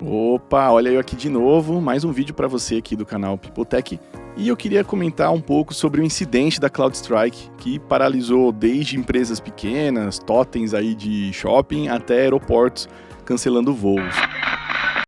Opa, olha eu aqui de novo, mais um vídeo para você aqui do canal Pipotech. E eu queria comentar um pouco sobre o incidente da CrowdStrike, que paralisou desde empresas pequenas, totens aí de shopping, até aeroportos cancelando voos.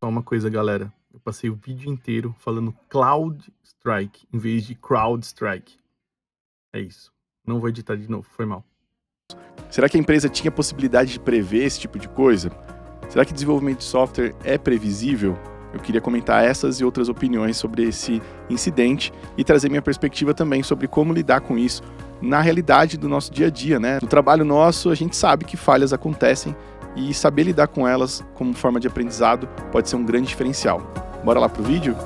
Só uma coisa, galera, eu passei o vídeo inteiro falando CloudStrike em vez de CrowdStrike. É isso, não vou editar de novo, foi mal. Será que a empresa tinha possibilidade de prever esse tipo de coisa? Será que desenvolvimento de software é previsível? Eu queria comentar essas e outras opiniões sobre esse incidente e trazer minha perspectiva também sobre como lidar com isso na realidade do nosso dia a dia, né? No trabalho nosso, a gente sabe que falhas acontecem e saber lidar com elas como forma de aprendizado pode ser um grande diferencial. Bora lá pro vídeo?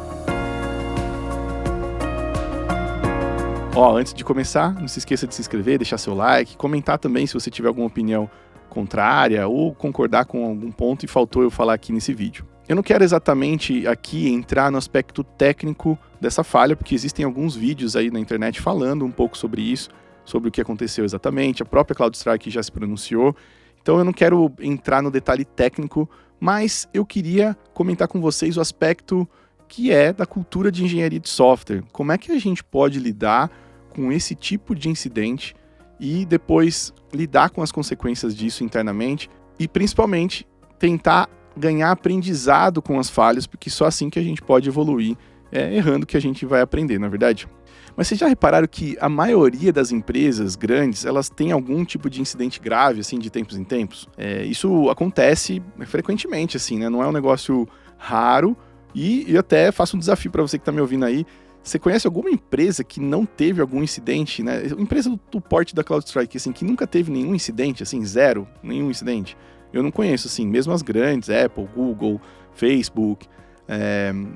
Antes de começar, não se esqueça de se inscrever, deixar seu like, comentar também se você tiver alguma opinião contrária ou concordar com algum ponto e faltou eu falar aqui nesse vídeo. Eu não quero exatamente aqui entrar no aspecto técnico dessa falha, porque existem alguns vídeos aí na internet falando um pouco sobre isso, sobre o que aconteceu exatamente, a própria CrowdStrike já se pronunciou, então eu não quero entrar no detalhe técnico, mas eu queria comentar com vocês o aspecto que é da cultura de engenharia de software. Como é que a gente pode lidar com esse tipo de incidente e depois lidar com as consequências disso internamente e principalmente tentar ganhar aprendizado com as falhas, porque só assim que a gente pode evoluir, errando que a gente vai aprender, na verdade. Mas vocês já repararam que a maioria das empresas grandes, elas têm algum tipo de incidente grave, assim, de tempos em tempos? Isso acontece frequentemente, assim, né? Não é um negócio raro e até faço um desafio para você que está me ouvindo aí. Você conhece alguma empresa que não teve algum incidente, né? Empresa do porte da CrowdStrike, assim, que nunca teve nenhum incidente, assim, zero, nenhum incidente. Eu não conheço, assim, mesmo as grandes, Apple, Google, Facebook,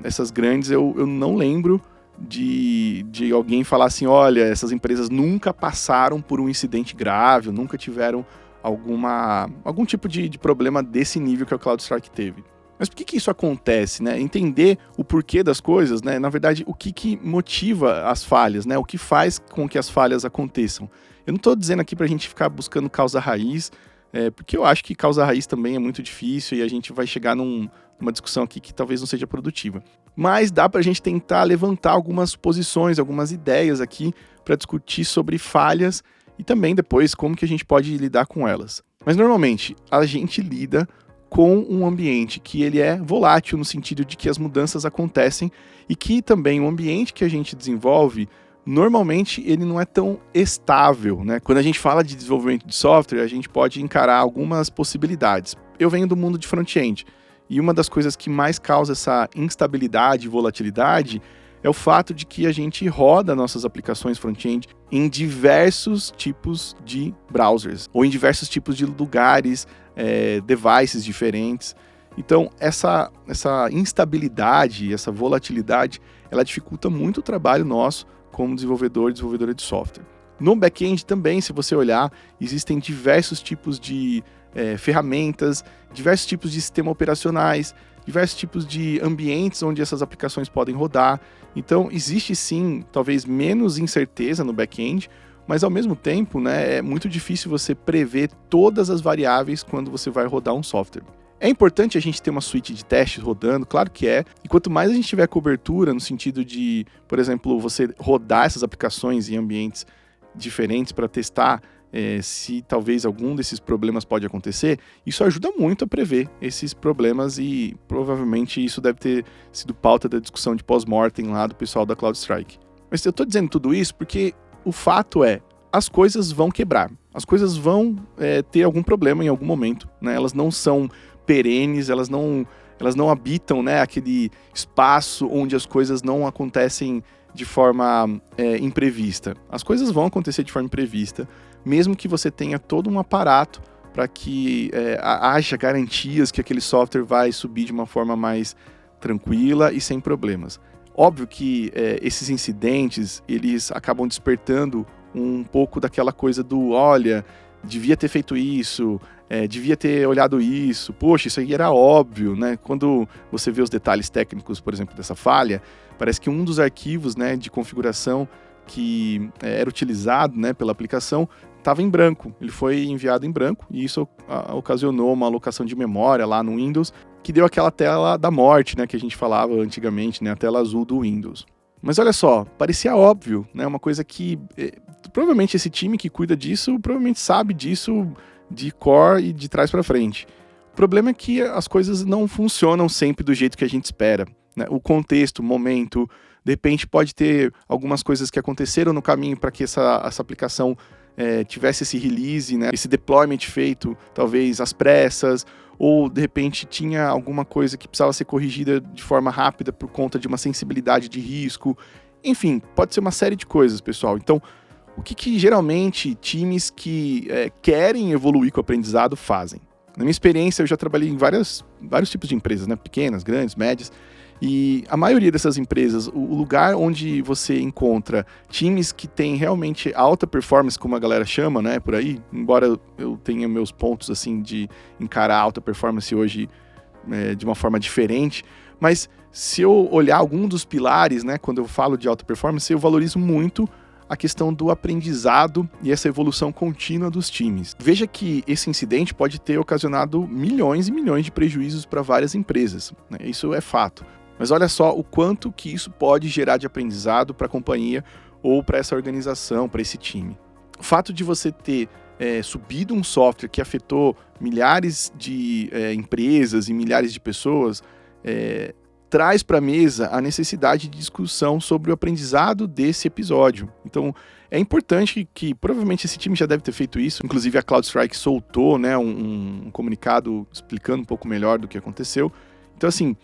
essas grandes eu não lembro de alguém falar assim, olha, essas empresas nunca passaram por um incidente grave, nunca tiveram algum tipo de problema desse nível que a CrowdStrike teve. Mas por que isso acontece, né? Entender o porquê das coisas, né? Na verdade, o que motiva as falhas, né? O que faz com que as falhas aconteçam. Eu não estou dizendo aqui para a gente ficar buscando causa raiz, porque eu acho que causa raiz também é muito difícil e a gente vai chegar numa discussão aqui que talvez não seja produtiva. Mas dá para a gente tentar levantar algumas posições, algumas ideias aqui para discutir sobre falhas e também depois como que a gente pode lidar com elas. Mas normalmente a gente lida com um ambiente que ele é volátil no sentido de que as mudanças acontecem e que também o ambiente que a gente desenvolve, normalmente ele não é tão estável, né? Quando a gente fala de desenvolvimento de software, a gente pode encarar algumas possibilidades. Eu venho do mundo de front-end e uma das coisas que mais causa essa instabilidade e volatilidade é o fato de que a gente roda nossas aplicações front-end em diversos tipos de browsers ou em diversos tipos de lugares, devices diferentes. Então, essa instabilidade, essa volatilidade, ela dificulta muito o trabalho nosso como desenvolvedora de software. No back-end também, se você olhar, existem diversos tipos de ferramentas, diversos tipos de sistemas operacionais, diversos tipos de ambientes onde essas aplicações podem rodar. Então, existe sim, talvez menos incerteza no back-end, mas ao mesmo tempo, né, é muito difícil você prever todas as variáveis quando você vai rodar um software. É importante a gente ter uma suite de testes rodando, claro que é, e quanto mais a gente tiver cobertura no sentido de, por exemplo, você rodar essas aplicações em ambientes diferentes para testar se talvez algum desses problemas pode acontecer, isso ajuda muito a prever esses problemas e provavelmente isso deve ter sido pauta da discussão de pós-mortem lá do pessoal da CrowdStrike. Mas eu estou dizendo tudo isso porque o fato é, as coisas vão quebrar, as coisas vão ter algum problema em algum momento, né? Elas não são perenes, elas não habitam, né, aquele espaço onde as coisas não acontecem de forma imprevista. As coisas vão acontecer de forma imprevista, mesmo que você tenha todo um aparato para que haja garantias que aquele software vai subir de uma forma mais tranquila e sem problemas. Óbvio que esses incidentes, eles acabam despertando um pouco daquela coisa do, olha, devia ter feito isso, devia ter olhado isso, poxa, isso aí era óbvio, né? Quando você vê os detalhes técnicos, por exemplo, dessa falha, parece que um dos arquivos, né, de configuração que era utilizado, né, pela aplicação estava em branco, ele foi enviado em branco e isso ocasionou uma alocação de memória lá no Windows que deu aquela tela da morte, né, que a gente falava antigamente, né, a tela azul do Windows. Mas olha só, parecia óbvio, né, uma coisa que provavelmente esse time que cuida disso provavelmente sabe disso de cor e de trás para frente. O problema é que as coisas não funcionam sempre do jeito que a gente espera, né? O contexto, o momento, de repente pode ter algumas coisas que aconteceram no caminho para que essa aplicação tivesse esse release, né? Esse deployment feito, talvez às pressas, ou de repente tinha alguma coisa que precisava ser corrigida de forma rápida por conta de uma sensibilidade de risco. Enfim, pode ser uma série de coisas, pessoal. Então, o que geralmente times que querem evoluir com o aprendizado fazem? Na minha experiência, eu já trabalhei em vários tipos de empresas, né? Pequenas, grandes, médias. E a maioria dessas empresas, o lugar onde você encontra times que têm realmente alta performance, como a galera chama, né, por aí, embora eu tenha meus pontos, assim, de encarar alta performance hoje de uma forma diferente, mas se eu olhar algum dos pilares, né, quando eu falo de alta performance, eu valorizo muito a questão do aprendizado e essa evolução contínua dos times. Veja que esse incidente pode ter ocasionado milhões e milhões de prejuízos para várias empresas, né? Isso é fato. Mas olha só o quanto que isso pode gerar de aprendizado para a companhia ou para essa organização, para esse time. O fato de você ter subido um software que afetou milhares de empresas e milhares de pessoas traz para a mesa a necessidade de discussão sobre o aprendizado desse episódio. Então, é importante que provavelmente esse time já deve ter feito isso. Inclusive, a CrowdStrike soltou, né, um comunicado explicando um pouco melhor do que aconteceu. Então, assim,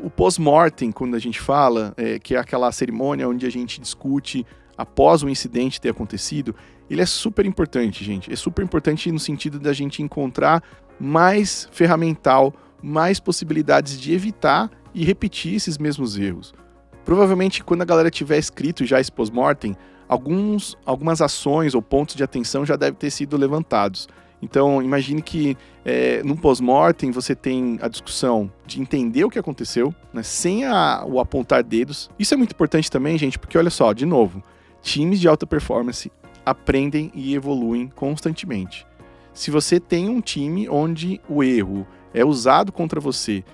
o post-mortem, quando a gente fala, que é aquela cerimônia onde a gente discute após o incidente ter acontecido, ele é super importante, gente. É super importante no sentido da gente encontrar mais ferramental, mais possibilidades de evitar e repetir esses mesmos erros. Provavelmente, quando a galera tiver escrito já esse post-mortem, algumas ações ou pontos de atenção já devem ter sido levantados. Então, imagine que no pós-mortem você tem a discussão de entender o que aconteceu, né, sem o apontar dedos. Isso é muito importante também, gente, porque olha só, de novo, times de alta performance aprendem e evoluem constantemente. Se você tem um time onde o erro é usado contra você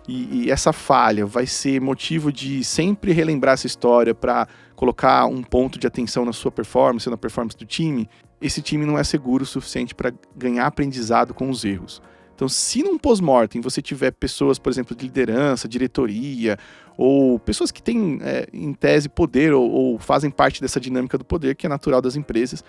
e essa falha vai ser motivo de sempre relembrar essa história para colocar um ponto de atenção na sua performance, na performance do time, esse time não é seguro o suficiente para ganhar aprendizado com os erros. Então, se num pós-mortem você tiver pessoas, por exemplo, de liderança, diretoria, ou pessoas que têm, em tese, poder ou fazem parte dessa dinâmica do poder, que é natural das empresas,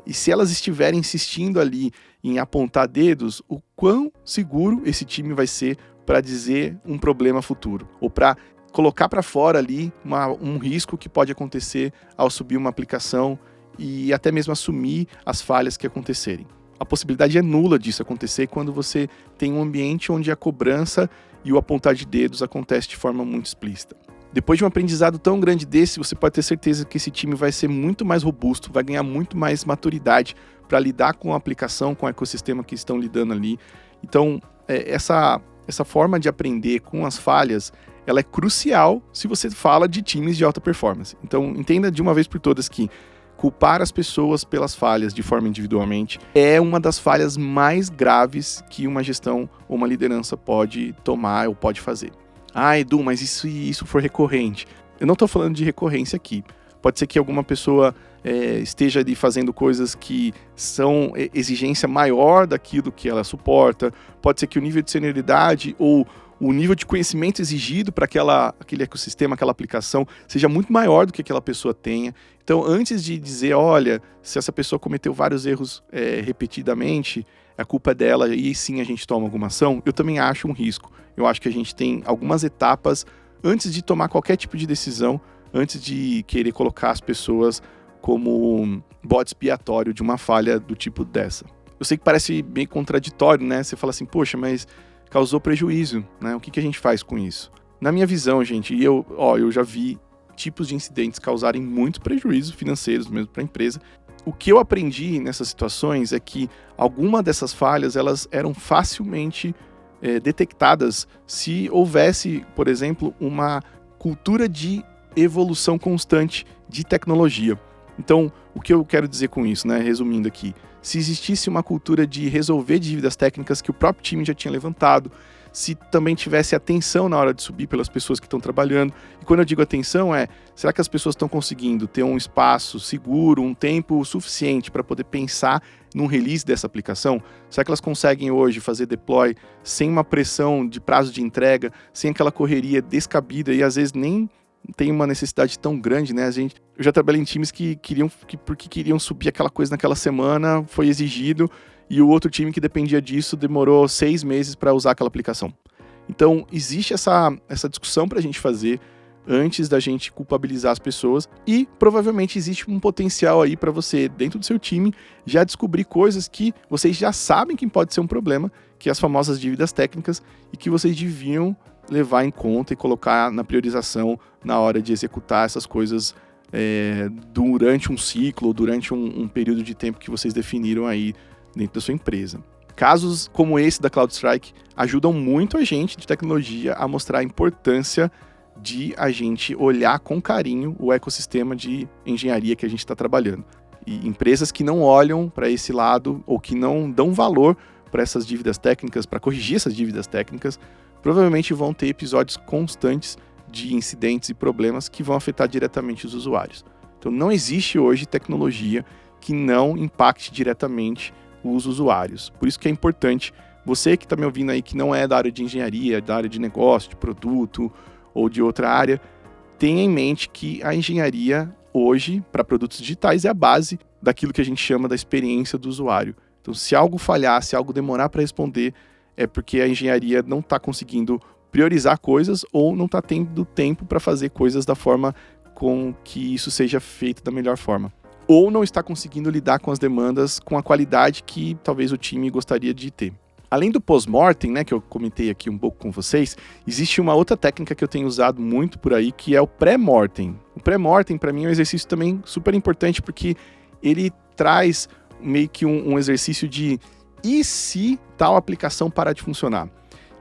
e se elas estiverem insistindo ali em apontar dedos, o quão seguro esse time vai ser para dizer um problema futuro, ou para colocar para fora ali um risco que pode acontecer ao subir uma aplicação e até mesmo assumir as falhas que acontecerem. A possibilidade é nula disso acontecer quando você tem um ambiente onde a cobrança e o apontar de dedos acontece de forma muito explícita. Depois de um aprendizado tão grande desse, você pode ter certeza que esse time vai ser muito mais robusto, vai ganhar muito mais maturidade para lidar com a aplicação, com o ecossistema que estão lidando ali. Então, essa forma de aprender com as falhas, ela é crucial se você fala de times de alta performance. Então, entenda de uma vez por todas que culpar as pessoas pelas falhas de forma individualmente é uma das falhas mais graves que uma gestão ou uma liderança pode tomar ou pode fazer. Ah, Edu, mas e isso for recorrente? Eu não estou falando de recorrência aqui. Pode ser que alguma pessoa esteja ali fazendo coisas que são exigência maior daquilo que ela suporta. Pode ser que o nível de senioridade ou o nível de conhecimento exigido para aquele ecossistema, aquela aplicação, seja muito maior do que aquela pessoa tenha. Então, antes de dizer, olha, se essa pessoa cometeu vários erros repetidamente, a culpa é dela e sim a gente toma alguma ação, eu também acho um risco. Eu acho que a gente tem algumas etapas antes de tomar qualquer tipo de decisão, antes de querer colocar as pessoas como bode expiatório de uma falha do tipo dessa. Eu sei que parece bem contraditório, né? Você fala assim, poxa, mas causou prejuízo, né? O que a gente faz com isso? Na minha visão, gente, e eu já vi tipos de incidentes causarem muito prejuízo financeiros mesmo para a empresa. O que eu aprendi nessas situações é que alguma dessas falhas, elas eram facilmente detectadas se houvesse, por exemplo, uma cultura de evolução constante de tecnologia. Então, o que eu quero dizer com isso, né? Resumindo aqui, se existisse uma cultura de resolver dívidas técnicas que o próprio time já tinha levantado, se também tivesse atenção na hora de subir pelas pessoas que estão trabalhando. E quando eu digo atenção será que as pessoas estão conseguindo ter um espaço seguro, um tempo suficiente para poder pensar num release dessa aplicação? Será que elas conseguem hoje fazer deploy sem uma pressão de prazo de entrega, sem aquela correria descabida e às vezes nem tem uma necessidade tão grande, né? Eu já trabalhei em times que porque queriam subir aquela coisa naquela semana, foi exigido, e o outro time que dependia disso demorou 6 meses para usar aquela aplicação. Então, existe essa discussão para a gente fazer antes da gente culpabilizar as pessoas, e provavelmente existe um potencial aí para você, dentro do seu time, já descobrir coisas que vocês já sabem que pode ser um problema, que é as famosas dívidas técnicas, e que vocês deviam levar em conta e colocar na priorização na hora de executar essas coisas durante um ciclo, durante um período de tempo que vocês definiram aí dentro da sua empresa. Casos como esse da CrowdStrike ajudam muito a gente de tecnologia a mostrar a importância de a gente olhar com carinho o ecossistema de engenharia que a gente está trabalhando. E empresas que não olham para esse lado ou que não dão valor para essas dívidas técnicas, para corrigir essas dívidas técnicas, provavelmente vão ter episódios constantes de incidentes e problemas que vão afetar diretamente os usuários. Então não existe hoje tecnologia que não impacte diretamente os usuários. Por isso que é importante, você que está me ouvindo aí, que não é da área de engenharia, da área de negócio, de produto ou de outra área, tenha em mente que a engenharia hoje, para produtos digitais, é a base daquilo que a gente chama da experiência do usuário. Então, se algo falhar, se algo demorar para responder, é porque a engenharia não está conseguindo priorizar coisas ou não está tendo tempo para fazer coisas da forma com que isso seja feito da melhor forma. Ou não está conseguindo lidar com as demandas com a qualidade que talvez o time gostaria de ter. Além do post-mortem, né, que eu comentei aqui um pouco com vocês, existe uma outra técnica que eu tenho usado muito por aí, que é o pré-mortem. O pré-mortem, para mim, é um exercício também super importante, porque ele traz meio que um exercício de e se tal aplicação parar de funcionar?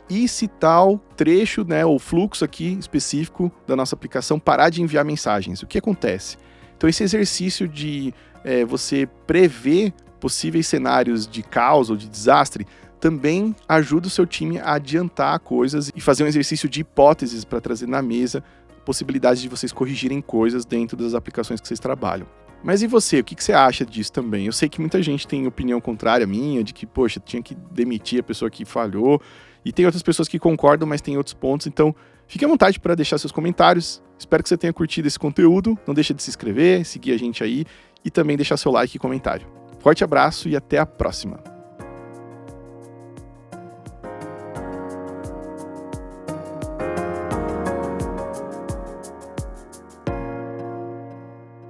E se tal trecho, né, ou fluxo aqui específico da nossa aplicação parar de enviar mensagens? O que acontece? Então, esse exercício de você prever possíveis cenários de caos ou de desastre também ajuda o seu time a adiantar coisas e fazer um exercício de hipóteses para trazer na mesa possibilidades de vocês corrigirem coisas dentro das aplicações que vocês trabalham. Mas e você? O que você acha disso também? Eu sei que muita gente tem opinião contrária à minha, de que, poxa, tinha que demitir a pessoa que falhou, e tem outras pessoas que concordam, mas tem outros pontos, então fique à vontade para deixar seus comentários. Espero que você tenha curtido esse conteúdo, não deixa de se inscrever, seguir a gente aí, e também deixar seu like e comentário. Forte abraço e até a próxima!